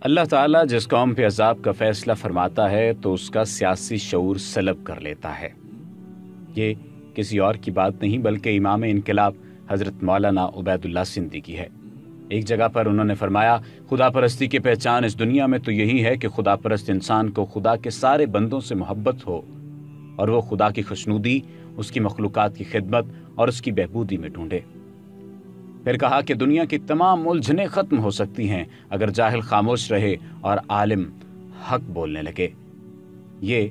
اللہ تعالیٰ جس قوم پہ عذاب کا فیصلہ فرماتا ہے تو اس کا سیاسی شعور سلب کر لیتا ہے۔ یہ کسی اور کی بات نہیں بلکہ امام انقلاب حضرت مولانا عبید اللہ سندھی کی ہے۔ ایک جگہ پر انہوں نے فرمایا، خدا پرستی کی پہچان اس دنیا میں تو یہی ہے کہ خدا پرست انسان کو خدا کے سارے بندوں سے محبت ہو اور وہ خدا کی خوشنودی، اس کی مخلوقات کی خدمت اور اس کی بہبودی میں ڈھونڈے۔ پھر کہا کہ دنیا کی تمام الجھنیں ختم ہو سکتی ہیں اگر جاہل خاموش رہے اور عالم حق بولنے لگے۔ یہ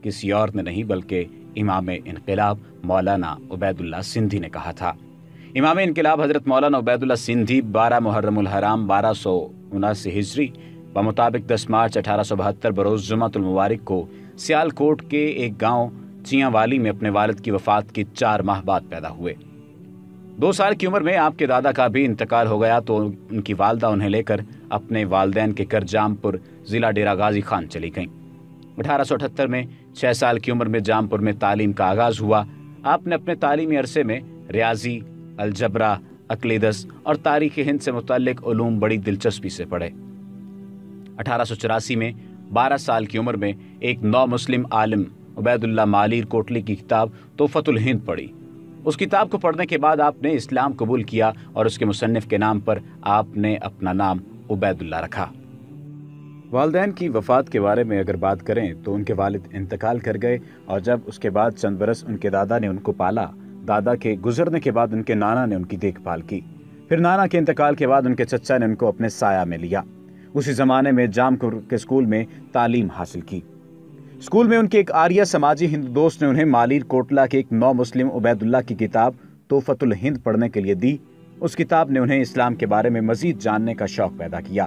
کسی اور نے نہیں بلکہ امام انقلاب مولانا عبید اللہ سندھی نے کہا تھا۔ امام انقلاب حضرت مولانا عبید اللہ سندھی 12 محرم الحرام 1279 ہجری بمطابق 10 مارچ 1872 بروز جمعۃ المبارک کو سیالکوٹ کے ایک گاؤں چیاں والی میں اپنے والد کی وفات کے 4 ماہ بعد پیدا ہوئے۔ 2 سال کی عمر میں آپ کے دادا کا بھی انتقال ہو گیا تو ان کی والدہ انہیں لے کر اپنے والدین کے گھر جامپور ضلع ڈیرہ غازی خان چلی گئیں۔ 1878 میں 6 سال کی عمر میں جامپور میں تعلیم کا آغاز ہوا۔ آپ نے اپنے تعلیمی عرصے میں ریاضی، الجبرا، اقلیدس اور تاریخ ہند سے متعلق علوم بڑی دلچسپی سے پڑھے۔ 1884 میں 12 سال کی عمر میں ایک نو مسلم عالم عبید اللہ مالیر کوٹلی کی کتاب تحفۃ الہند پڑھی۔ اس کتاب کو پڑھنے کے بعد آپ نے اسلام قبول کیا اور اس کے مصنف کے نام پر آپ نے اپنا نام عبید اللہ رکھا۔ والدین کی وفات کے بارے میں اگر بات کریں تو ان کے والد انتقال کر گئے اور جب اس کے بعد چند برس ان کے دادا نے ان کو پالا۔ دادا کے گزرنے کے بعد ان کے نانا نے ان کی دیکھ بھال کی۔ پھر نانا کے انتقال کے بعد ان کے چچا نے ان کو اپنے سایہ میں لیا۔ اسی زمانے میں جامپور کے اسکول میں تعلیم حاصل کی۔ اسکول میں ان کے ایک آریہ سماجی ہندو دوست نے انہیں مالیر کوٹلا کے ایک نو مسلم عبید اللہ کی کتاب تحفۃ الہند پڑھنے کے لیے دی۔ اس کتاب نے انہیں اسلام کے بارے میں مزید جاننے کا شوق پیدا کیا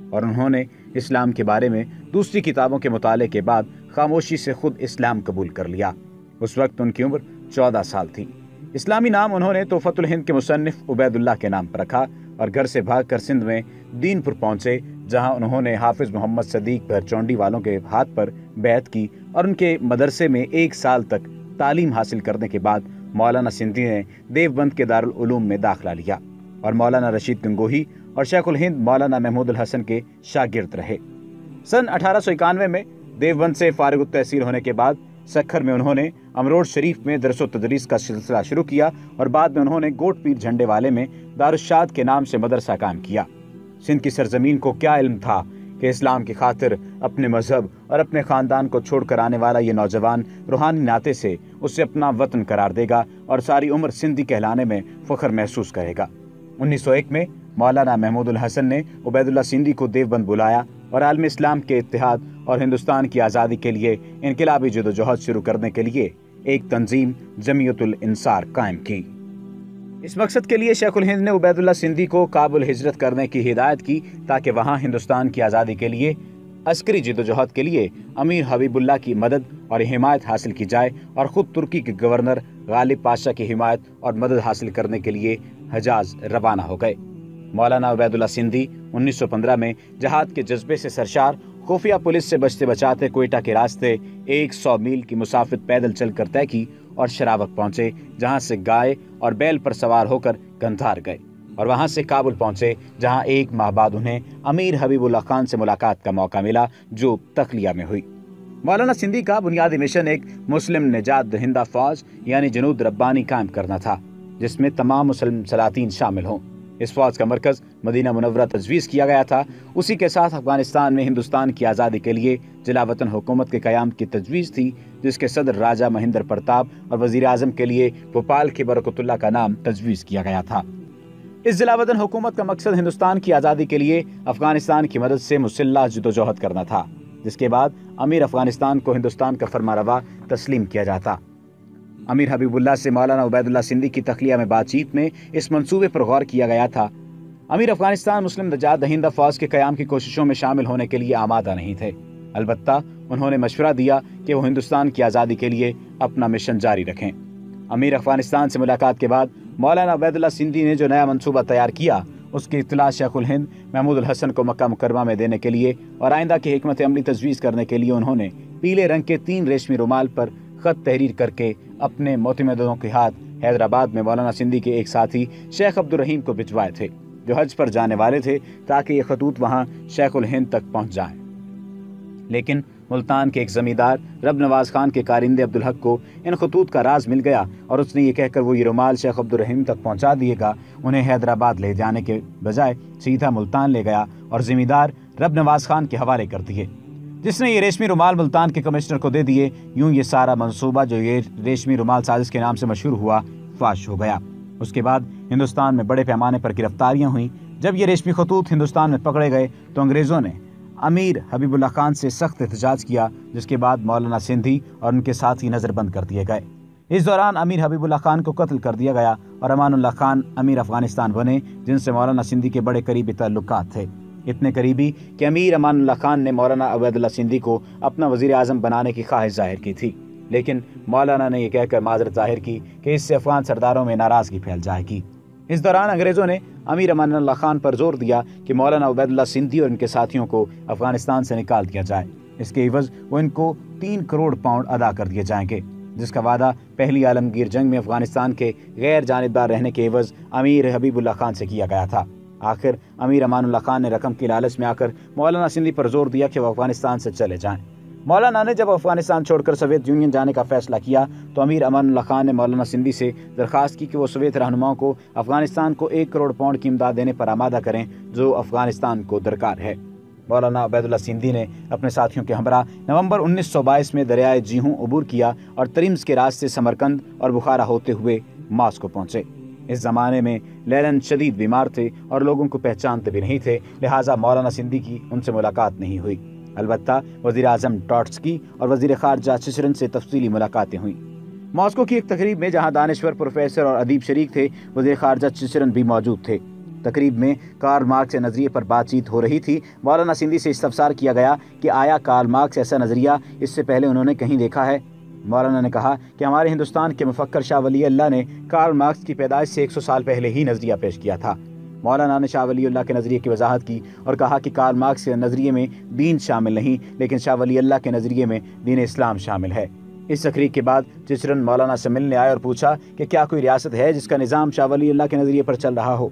اور انہوں نے اسلام کے بارے میں دوسری کتابوں کے مطالعے کے بعد خاموشی سے خود اسلام قبول کر لیا۔ اس وقت ان کی عمر 14 سال تھی۔ اسلامی نام انہوں نے تحفۃ الہند کے مصنف عبید اللہ کے نام پر رکھا اور گھر سے بھاگ کر سندھ میں دین پور پہنچے، جہاں انہوں نے حافظ محمد صدیق بھرچونڈی والوں کے ہاتھ پر بیعت کی اور ان کے مدرسے میں 1 سال تک تعلیم حاصل کرنے کے بعد مولانا سندھی نے دیوبند کے دارالعلوم میں داخلہ لیا اور مولانا رشید گنگوہی اور شیخ الہند مولانا محمود الحسن کے شاگرد رہے۔ سن 1891 میں دیوبند سے فارغ التحصیل ہونے کے بعد سکھر میں انہوں نے امروڑ شریف میں درس و تدریس کا سلسلہ شروع کیا اور بعد میں انہوں نے گوٹ پیر جھنڈے والے میں دارالشاد کے نام سے مدرسہ قائم کیا۔ سندھ کی سرزمین کو کیا علم تھا کہ اسلام کی خاطر اپنے مذہب اور اپنے خاندان کو چھوڑ کر آنے والا یہ نوجوان روحانی ناطے سے اسے اپنا وطن قرار دے گا اور ساری عمر سندھی کہلانے میں فخر محسوس کرے گا۔ 1901 میں مولانا محمود الحسن نے عبید اللہ سندھی کو دیوبند بلایا اور عالم اسلام کے اتحاد اور ہندوستان کی آزادی کے لیے انقلابی جدوجہد شروع کرنے کے لیے ایک تنظیم جمعیت الانصار قائم کی۔ اس مقصد کے لیے شیخ الہند نے عبید اللہ سندھی کو کابل ہجرت کرنے کی ہدایت کی تاکہ وہاں ہندوستان کی آزادی کے لیے عسکری جدوجہد کے لیے امیر حبیب اللہ کی مدد اور حمایت حاصل کی جائے اور خود ترکی کے گورنر غالب پاشا کی حمایت اور مدد حاصل کرنے کے لیے حجاز روانہ ہو گئے۔ مولانا عبید اللہ سندھی 1915 میں جہاد کے جذبے سے سرشار خفیہ پولیس سے بچتے بچاتے کوئٹہ کے راستے 100 میل کی مسافت پیدل چل کر طے کی اور شراوت پہنچے، جہاں سے گائے اور بیل پر سوار ہو کر گندھار گئے اور وہاں سے کابل پہنچے، جہاں 1 ماہ بعد انہیں امیر حبیب اللہ خان سے ملاقات کا موقع ملا جو تخلیہ میں ہوئی۔ مولانا سندھی کا بنیادی مشن ایک مسلم نجات دہندہ فوج یعنی جنود ربانی قائم کرنا تھا جس میں تمام مسلم سلاطین شامل ہوں۔ اس فوج کا مرکز مدینہ منورہ تجویز کیا گیا تھا۔ اسی کے ساتھ افغانستان میں ہندوستان کی آزادی کے لیے جلا وطن حکومت کے قیام کی تجویز تھی، جس کے صدر راجہ مہندر پرتاپ اور وزیر اعظم کے لیے بھوپال کے برکت اللہ کا نام تجویز کیا گیا تھا۔ اس جلا وطن حکومت کا مقصد ہندوستان کی آزادی کے لیے افغانستان کی مدد سے مسلح جدوجہد کرنا تھا، جس کے بعد امیر افغانستان کو ہندوستان کا فرما روا تسلیم کیا جاتا۔ امیر حبیب اللہ سے مولانا عبید اللہ سندھی کی تخلیہ میں بات چیت میں اس منصوبے پر غور کیا گیا تھا۔ امیر افغانستان مسلم نجات دہندہ فوج کے قیام کی کوششوں میں شامل ہونے کے لیے آمادہ نہیں تھے، البتہ انہوں نے مشورہ دیا کہ وہ ہندوستان کی آزادی کے لیے اپنا مشن جاری رکھیں۔ امیر افغانستان سے ملاقات کے بعد مولانا عبید اللہ سندھی نے جو نیا منصوبہ تیار کیا اس کی اطلاع شیخ الہند محمود الحسن کو مکہ مکرمہ میں دینے کے لیے اور آئندہ کی حکمت عملی تجویز کرنے کے لیے انہوں نے پیلے رنگ کے 3 ریشمی رومال پر خط تحریر کر کے اپنے معتمدوں کے ہاتھ حیدرآباد میں مولانا سندھی کے ایک ساتھی شیخ عبد الرحیم کو بھجوائے تھے۔ جو حج پر جانے والے تھے تاکہ یہ خطوط وہاں شیخ الہند تک پہنچ جائیں، لیکن ملتان کے ایک زمیندار رب نواز خان کے کارندے عبدالحق کو ان خطوط کا راز مل گیا اور اس نے یہ کہہ کر وہ یہ رومال شیخ عبدالرحیم تک پہنچا دیے گا، انہیں حیدرآباد لے جانے کے بجائے سیدھا ملتان لے گیا اور زمیندار رب نواز خان کے حوالے کر دیے، جس نے یہ ریشمی رومال ملتان کے کمشنر کو دے دیے۔ یوں یہ سارا منصوبہ جو یہ ریشمی رومال سازش کے نام سے مشہور ہوا فاش ہو گیا۔ اس کے بعد ہندوستان میں بڑے پیمانے پر گرفتاریاں ہوئیں۔ جب یہ ریشمی خطوط ہندوستان میں پکڑے گئے تو انگریزوں نے امیر حبیب اللہ خان سے سخت احتجاج کیا، جس کے بعد مولانا سندھی اور ان کے ساتھی نظر بند کر دیے گئے۔ اس دوران امیر حبیب اللہ خان کو قتل کر دیا گیا اور امان اللہ خان امیر افغانستان بنے، جن سے مولانا سندھی کے بڑے قریبی تعلقات تھے، اتنے قریبی کہ امیر امان اللہ خان نے مولانا عبید اللہ سندھی کو اپنا وزیر اعظم بنانے کی خواہش ظاہر کی تھی، لیکن مولانا نے یہ کہہ کر معذرت ظاہر کی کہ اس سے افغان سرداروں میں ناراضگی پھیل جائے گی۔ اس دوران انگریزوں نے امیر امان اللہ خان پر زور دیا کہ مولانا عبید اللہ سندھی اور ان کے ساتھیوں کو افغانستان سے نکال دیا جائے، اس کے عوض وہ ان کو 3 کروڑ پاؤنڈ ادا کر دیے جائیں گے، جس کا وعدہ پہلی عالمگیر جنگ میں افغانستان کے غیر جانبدار رہنے کے عوض امیر حبیب اللہ خان سے کیا گیا تھا۔ آخر امیر امان اللہ خان نے رقم کی لالچ میں آ کر مولانا سندھی پر زور دیا کہ وہ افغانستان سے چلے جائیں۔ مولانا نے جب افغانستان چھوڑ کر سوویت یونین جانے کا فیصلہ کیا تو امیر امان اللہ خان نے مولانا سندھی سے درخواست کی کہ وہ سوویت رہنماؤں کو افغانستان کو 1 کروڑ پاؤنڈ کی امداد دینے پر آمادہ کریں جو افغانستان کو درکار ہے۔ مولانا عبید اللہ سندھی نے اپنے ساتھیوں کے ہمراہ نومبر 1922 میں دریائے جیہوں عبور کیا اور ترمز کے راستے سمرقند اور بخارا ہوتے ہوئے ماسکو پہنچے۔ اس زمانے میں لیلن شدید بیمار تھے اور لوگوں کو پہچانتے بھی نہیں تھے، لہٰذا مولانا سندھی کی ان سے ملاقات نہیں ہوئی۔ البتہ وزیر اعظم ٹاٹسکی اور وزیر خارجہ چچرن سے تفصیلی ملاقاتیں ہوئیں۔ ماسکو کی ایک تقریب میں جہاں دانشور، پروفیسر اور ادیب شریک تھے، وزیر خارجہ چچرن بھی موجود تھے۔ تقریب میں کارل مارکس کے نظریے پر بات چیت ہو رہی تھی۔ مولانا سندھی سے استفسار کیا گیا کہ آیا کارل مارکس ایسا نظریہ اس سے پہلے انہوں نے کہیں دیکھا ہے؟ مولانا نے کہا کہ ہمارے ہندوستان کے مفکر شاہ ولی اللہ نے کارل مارکس کی پیدائش سے 100 سال پہلے ہی نظریہ پیش کیا تھا۔ مولانا نے شاہ ولی اللہ کے نظریے کی وضاحت کی اور کہا کہ کارل مارکس کے نظریے میں دین شامل نہیں، لیکن شاہ ولی اللہ کے نظریے میں دین اسلام شامل ہے۔ اس تقریب کے بعد چچرن مولانا سے ملنے آئے اور پوچھا کہ کیا کوئی ریاست ہے جس کا نظام شاہ ولی اللہ کے نظریے پر چل رہا ہو؟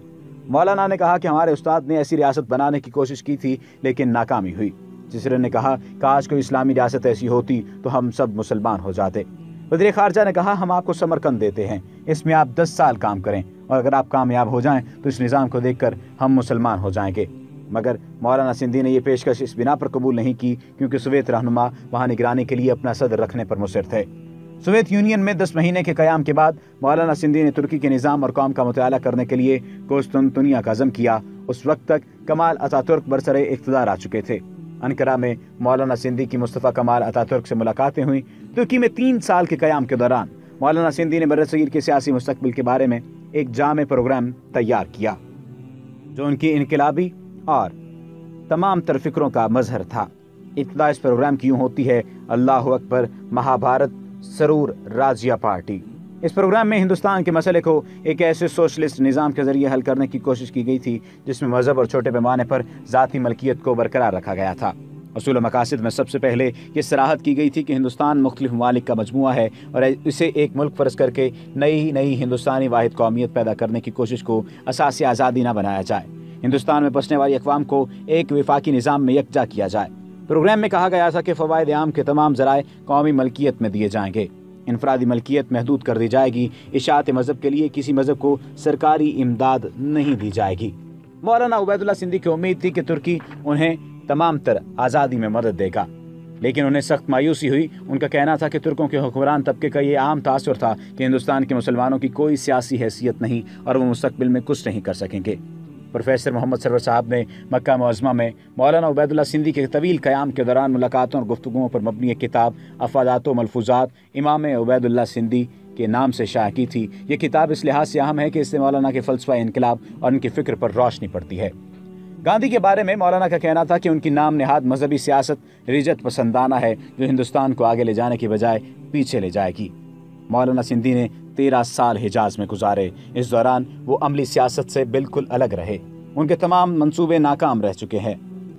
مولانا نے کہا کہ ہمارے استاد نے ایسی ریاست بنانے کی کوشش کی تھی لیکن ناکامی ہوئی۔ چچرن نے کہا کاش کوئی اسلامی ریاست ایسی ہوتی تو ہم سب مسلمان ہو جاتے۔ وزیر خارجہ نے کہا ہم آپ کو سمرقند دیتے ہیں، اس میں آپ 10 سال کام کریں اور اگر آپ کامیاب ہو جائیں تو اس نظام کو دیکھ کر ہم مسلمان ہو جائیں گے۔ مگر مولانا سندھی نے یہ پیشکش اس بنا پر قبول نہیں کی کیونکہ سوویت رہنما وہاں نگرانی کے لیے اپنا صدر رکھنے پر مصر تھے۔ سوویت یونین میں 10 مہینے کے قیام کے بعد مولانا سندھی نے ترکی کے نظام اور قوم کا مطالعہ کرنے کے لیے قسطنطنیہ کا عزم کیا۔ اس وقت تک کمال اتا ترک برسر اقتدار آ چکے تھے۔ انقرہ میں مولانا سندھی کی مصطفیٰ کمال اتا ترک سے ملاقاتیں ہوئیں۔ ترکی میں 3 سال کے قیام کے دوران مولانا سندھی نے برصغیر کے سیاسی مستقبل کے بارے میں ایک جامع پروگرام تیار کیا جو ان کی انقلابی اور تمام تر فکروں کا مظہر تھا۔ ابتدا اس پروگرام کی یوں ہوتی ہے: اللہ اکبر، مہابھارت، سرور، راجیہ پارٹی۔ اس پروگرام میں ہندوستان کے مسئلے کو ایک ایسے سوشلسٹ نظام کے ذریعے حل کرنے کی کوشش کی گئی تھی جس میں مذہب اور چھوٹے پیمانے پر ذاتی ملکیت کو برقرار رکھا گیا تھا۔ اصول و مقاصد میں سب سے پہلے یہ صراحت کی گئی تھی کہ ہندوستان مختلف ممالک کا مجموعہ ہے اور اسے ایک ملک فرض کر کے نئی ہندوستانی واحد قومیت پیدا کرنے کی کوشش کو اساسی آزادی نہ بنایا جائے۔ ہندوستان میں بسنے والی اقوام کو ایک وفاقی نظام میں یکجا کیا جائے۔ پروگرام میں کہا گیا تھا کہ فوائد عام کے تمام ذرائع قومی ملکیت میں دیے جائیں گے، انفرادی ملکیت محدود کر دی جائے گی، اشاعت مذہب کے لیے کسی مذہب کو سرکاری امداد نہیں دی جائے گی۔ مولانا عبید اللہ سندھی کو امید تھی کہ ترکی انہیں تمام تر آزادی میں مدد دے گا، لیکن انہیں سخت مایوسی ہوئی۔ ان کا کہنا تھا کہ ترکوں کے حکمران طبقے کا یہ عام تاثر تھا کہ ہندوستان کے مسلمانوں کی کوئی سیاسی حیثیت نہیں اور وہ مستقبل میں کچھ نہیں کر سکیں گے۔ پروفیسر محمد سرور صاحب نے مکہ معظمہ میں مولانا عبید اللہ سندھی کے طویل قیام کے دوران ملاقاتوں اور گفتگوؤں پر مبنی ایک کتاب افادات و ملفوظات امام عبید اللہ سندھی کے نام سے شائع کی تھی۔ یہ کتاب اس لحاظ سے اہم ہے کہ اس سے مولانا کے فلسفہ انقلاب اور ان کی فکر پر روشنی پڑتی ہے۔ گاندھی کے بارے میں مولانا کا کہنا تھا کہ ان کی نام نہاد مذہبی سیاست رجت پسندانہ ہے جو ہندوستان کو آگے لے جانے کی بجائے پیچھے لے جائے گی۔ مولانا سندھی نے 13 سال حجاز میں گزارے۔ اس دوران وہ عملی سیاست سے بالکل الگ رہے۔ ان کے تمام منصوبے ناکام رہ چکے ہیں۔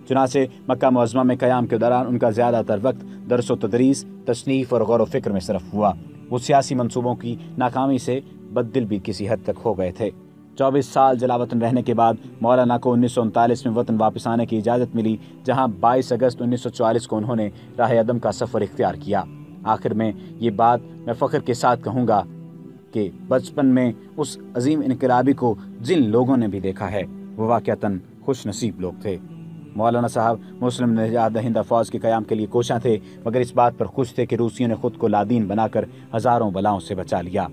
چنانچہ مکہ معظمہ میں قیام کے دوران ان کا زیادہ تر وقت درس و تدریس، تصنیف اور غور و فکر میں صرف ہوا۔ وہ سیاسی منصوبوں کی ناکامی سے بددل بھی کسی حد تک ہو گئے تھے۔ 24 سال جلا وطن رہنے کے بعد مولانا کو 1939 میں وطن واپس آنے کی اجازت ملی، جہاں 22 اگست 1944 کو انہوں نے راہ عدم کا سفر اختیار کیا۔ آخر میں یہ بات میں فخر کے ساتھ کہوں گا کہ بچپن میں اس عظیم انقلابی کو جن لوگوں نے بھی دیکھا ہے وہ واقعتاً خوش نصیب لوگ تھے۔ مولانا صاحب مسلم نجات دہندہ فوج کے قیام کے لیے کوشاں تھے، مگر اس بات پر خوش تھے کہ روسیوں نے خود کو لادین بنا کر ہزاروں بلاؤں سے بچا لیا۔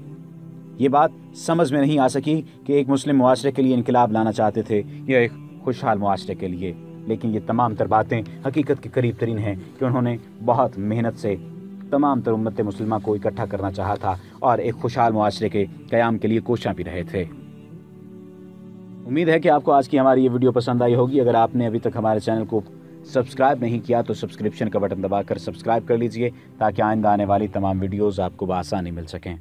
یہ بات سمجھ میں نہیں آ سکی کہ ایک مسلم معاشرے کے لیے انقلاب لانا چاہتے تھے یا ایک خوشحال معاشرے کے لیے، لیکن یہ تمام تر باتیں حقیقت کے قریب ترین ہیں کہ انہوں نے بہت محنت سے تمام تر امت مسلمہ کو اکٹھا کرنا چاہا تھا اور ایک خوشحال معاشرے کے قیام کے لیے کوشاں بھی رہے تھے۔ امید ہے کہ آپ کو آج کی ہماری یہ ویڈیو پسند آئی ہوگی۔ اگر آپ نے ابھی تک ہمارے چینل کو سبسکرائب نہیں کیا تو سبسکرپشن کا بٹن دبا کر سبسکرائب کر لیجئے تاکہ آئندہ آنے والی تمام ویڈیوز آپ کو بآسانی مل سکیں۔